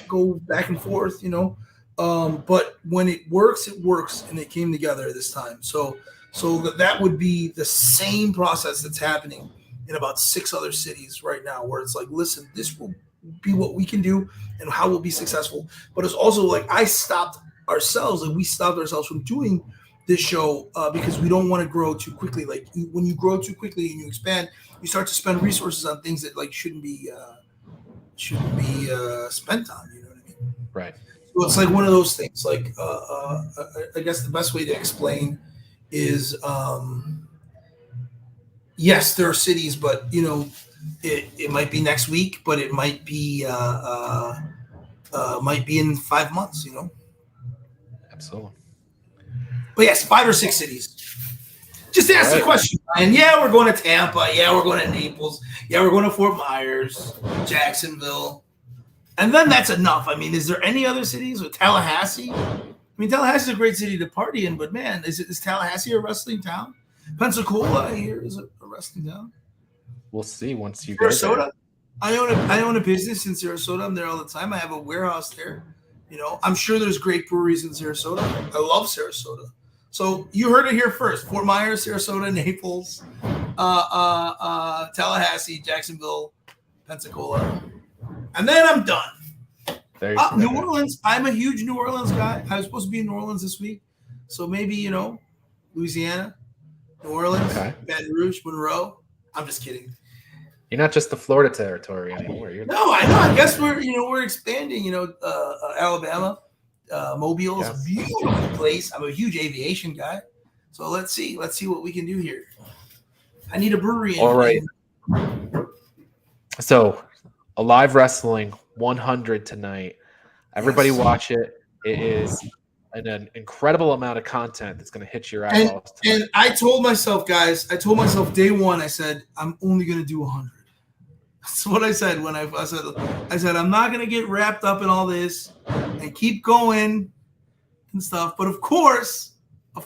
go back and forth, you know. But when it works, and it came together this time. So that would be the same process that's happening in about 6 other cities right now, where it's like, listen, this will be what we can do and how we'll be successful. But it's also like we stopped ourselves from doing this show because we don't want to grow too quickly. Like when you grow too quickly and you expand, you start to spend resources on things that like shouldn't be spent on. You know what I mean? Right. So it's like one of those things. Like I guess the best way to explain is yes, there are cities, but you know, it might be next week, but it might be in 5 months. You know. Absolutely. But yes, 5 or 6 cities. Just ask the question, Ryan. Yeah, we're going to Tampa. Yeah, we're going to Naples. Yeah, we're going to Fort Myers, Jacksonville. And then that's enough. I mean, is there any other cities? Or Tallahassee? I mean, Tallahassee is a great city to party in, but man, is Tallahassee a wrestling town? Pensacola, I hear, is a wrestling town. We'll see once you Sarasota. Go there. I own a business in Sarasota. I'm there all the time. I have a warehouse there. You know, I'm sure there's great breweries in Sarasota. I love Sarasota. So you heard it here first. Fort Myers, Sarasota, Naples, Tallahassee, Jacksonville, Pensacola. And then I'm done. New Orleans. I'm a huge New Orleans guy. I was supposed to be in New Orleans this week. So maybe, you know, Louisiana, New Orleans, Baton Rouge, Monroe. I'm just kidding. You're not just the Florida territory anymore. No, I know. I guess we're expanding. You know, Alabama, Mobile is a beautiful place. I'm a huge aviation guy, so let's see what we can do here. I need a brewery. All right. So, Alive Wrestling 100 tonight. Everybody watch it. It is an incredible amount of content that's going to hit your eyeballs. And I told myself, guys, day one, I said I'm only going to do 100. That's what I said when I said I'm not gonna get wrapped up in all this and keep going and stuff. But of course, we're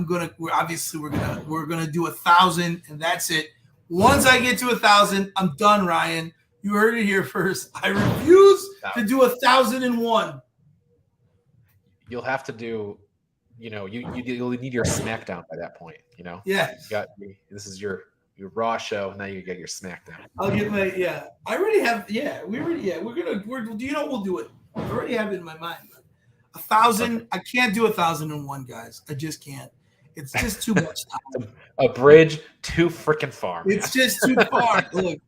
gonna do 1,000 and that's it. Once I get to 1,000, I'm done, Ryan. You heard it here first. I refuse to do 1,001. You'll have to do, you know, you'll need your SmackDown by that point. You know. Yeah. This is your Raw show. Now you get your SmackDown. I'll get my I already have. Yeah, do you know we'll do it? I already have it in my mind. 1,000. I can't do 1,001, guys. I just can't. It's just too much time. A bridge too freaking far. It's just too far. Look,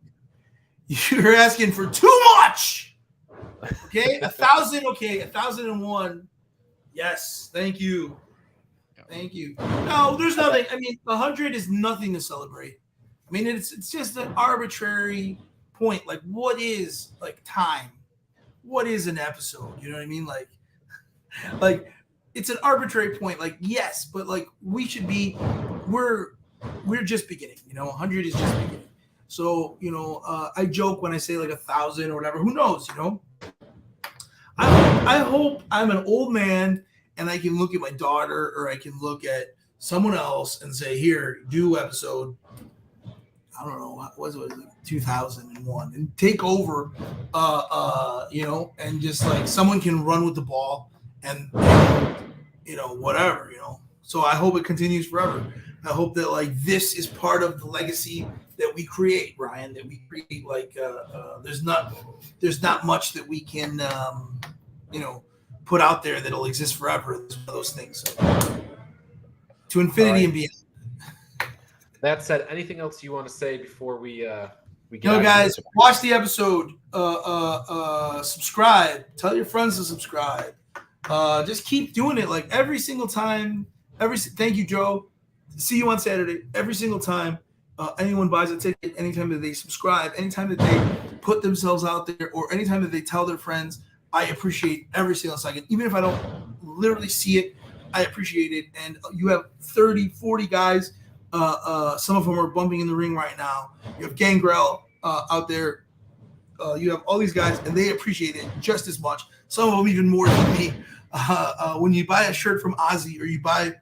you're asking for too much. Okay, 1,000. Okay, 1,001. Yes, thank you. Thank you. No, there's nothing. I mean, 100 is nothing to celebrate. I mean, it's just an arbitrary point. Like, what is like time? What is an episode? You know what I mean? Like it's an arbitrary point. Like, yes, but like we should be. We're just beginning. You know, 100 is just beginning. So you know, I joke when I say like 1,000 or whatever. Who knows? You know. I hope I'm an old man and I can look at my daughter or I can look at someone else and say, here, do episode. I don't know, what was it, 2001, and take over, you know, and just like someone can run with the ball and, you know, whatever, you know. So I hope it continues forever. I hope that like this is part of the legacy that we create, Ryan, that we create. Like there's not much that we can, you know, put out there that'll exist forever. It's one of those things. So, to infinity and beyond. That said, anything else you want to say before we get? No, guys, watch the episode. Subscribe. Tell your friends to subscribe. Just keep doing it. Like every single time Thank you, Joe. See you on Saturday. Every single time anyone buys a ticket, anytime that they subscribe, anytime that they put themselves out there, or anytime that they tell their friends, I appreciate every single second. Even if I don't literally see it, I appreciate it. And you have 30, 40 guys. Some of them are bumping in the ring right now. You have Gangrel out there. You have all these guys, and they appreciate it just as much. Some of them even more than me. When you buy a shirt from Ozzy, or you buy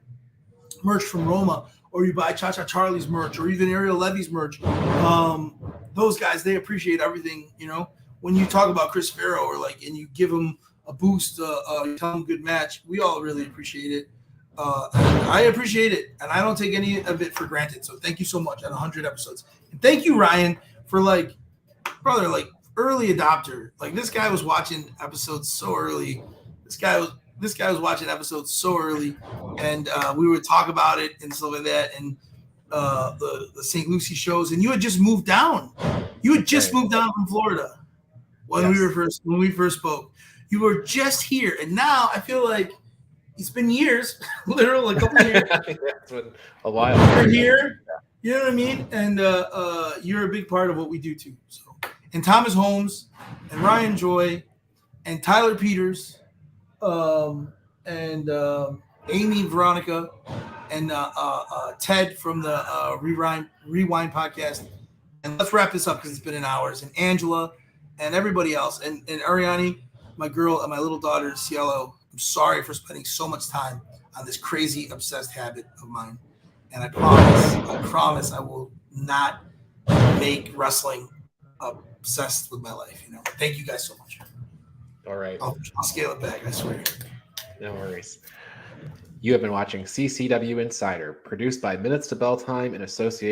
merch from Roma, or you buy Cha-Cha Charlie's merch, or even Ariel Levy's merch, those guys, they appreciate everything. When you talk about Chris Farrow, and you give him a boost, you tell him good match, we all really appreciate it. And I appreciate it, and I don't take any of it for granted. So thank you so much on 100 episodes. And thank you, Ryan, for brother, early adopter. This guy was watching episodes so early. This guy was watching episodes so early, and we would talk about it and stuff like that, and the St. Lucie shows. And you had just moved down. You had just moved down from Florida when we first spoke. You were just here, and now I feel like it's been years, literally a couple of years. It's been a while. You're here. You know what I mean? And you're a big part of what we do too. So, and Thomas Holmes, and Ryan Joy, and Tyler Peters, and Amy Veronica, and Ted from the Rewind podcast. And let's wrap this up because it's been an hour. And Angela, and everybody else, and Ariane, my girl, and my little daughter, Cielo. I'm sorry for spending so much time on this crazy obsessed habit of mine. And I promise I will not make wrestling obsessed with my life. Thank you guys so much. All right. I'll scale it back, I swear. No worries. You have been watching CCW Insider, produced by Minutes to Bell Time in association